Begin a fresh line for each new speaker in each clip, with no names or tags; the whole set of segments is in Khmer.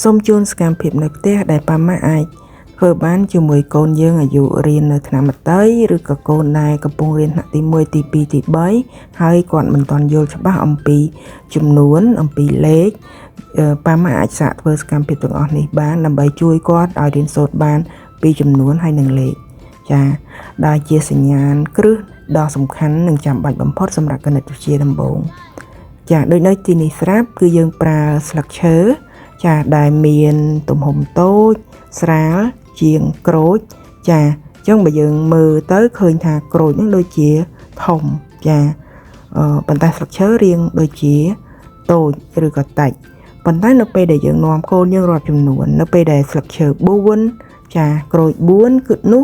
សូមជូនសកម្មភាពនៅផ្ទះដែលប៉ាម៉ាក់អាចធ្វើបានជាមួយកូនយើងអាយុរៀននៅថ្នាក់មត្តេយ្យឬក៏កូនដែលកំពុងរៀនថ្នាក់ទី1ទី2ទី3ហើយគាត់មិនទាន់យល់ច្បាស់អំពីចំនួនអំពីលេខប៉ាម៉ាក់អាចសាកធ្វើសកម្មភាពទាំងអស់នេះបានដើម្បីជួយគាត់ឲ្យរៀនសូត្របានពីចំនួនហើយនិងលេខចា៎ដែលជាសញ្ញាណគ្រឹះដ៏សំខាន់និងចាំបាច់បំផុតសម្រាប់គណិតវិទ្យាដំបូងចា៎ដូចនៅទីនេះស្រាប់គឺយើងប្រើស្លឹកឈើចាដែលមានទំហំតូចស្រាលជាងក្រូចចាអញ្ចឹងបើយើងមើលទៅឃើញថាក្រូចនឹងដូចជាធំចាប៉ុន្តែស្លឹកឈើរាងដូចជាតូចឬក៏តិចប៉ុន្តែនៅពេលដែលយើងនាំកូនយើងរាប់ចំនួននៅពេលដែលស្លឹកឈើ4ចាក្រូច4គឺនោះ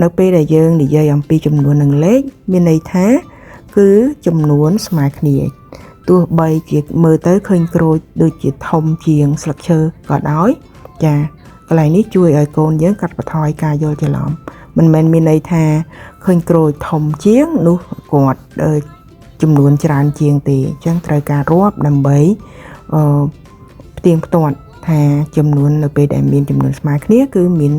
នៅពេលដែលយើងនិយាយអំពីចំនួននឹងលេខមានន័យថាគឺចំនួនស្មើគ្នាទោះបីជាមើលទៅឃើញក្រូចដូចជាធំជាងស្លឹកឈើក៏ដោយចាកន្លែងនេះជួយឲ្យកូនយើងកាត់បន្ថយការយល់ច្រឡំមិនមែនមានន័យថាឃើញក្រូចធំជាងនោះគាត់ចំនួនច្រើនជាងទេអញ្ចឹងត្រូវការរាប់ដើម្បីផ្ទៀងផ្ទាត់ថាចំនួននៅពេលដែលមានចំនួនស្មើគ្នាគឺមាន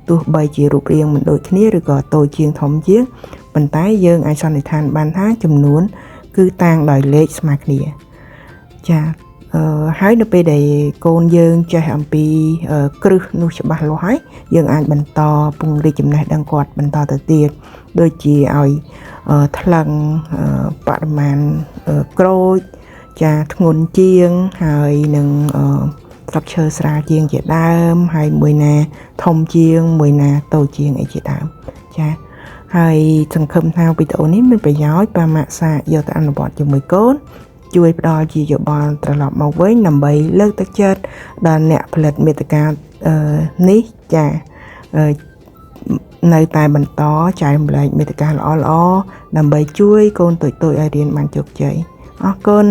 ទោះបីជារូបរាងមិនដូចគ្នាឬក៏តូចជាងធំជាងប៉ុន្តែយើងអាចសន្និដ្ឋានបានថាចំនួនគឺតាំងដោយលេខស្មើគ្នាចាហើយនៅពេលដែលកូនយើងចេះអំពីគ្រឹះនោះច្បាស់លាស់ហើយយើងអាចបន្តពង្រីកចំណេះដឹងគាត់បន្តទៅទៀតដូចជាឲ្យថ្លឹងបរិមាណក្រូចចាធ្ងន់ជាងហើយនឹងស្លឹកឈើស្រាលជាងជាដើមហើយមួយណាធំជាងមួយណាតូចជាងអីជាដើមចាហើយសង្ឃឹមថាវីដេអូនេះមានប្រយោជន៍ប៉ាម៉ាក់សាកយកទៅអនុវត្តជាមួយកូនជួយផ្ដល់ជាយោបល់ត្រឡប់មកវិញដើម្បីលើកទឹកចិត្តដល់អ្នកផលិតមាតិកានេះចានៅតែបន្តចែករំលែកមាតិកាល្អៗដើម្បីជួយកូនតូចៗឲ្យរៀនបានជោគជ័យអរគុណ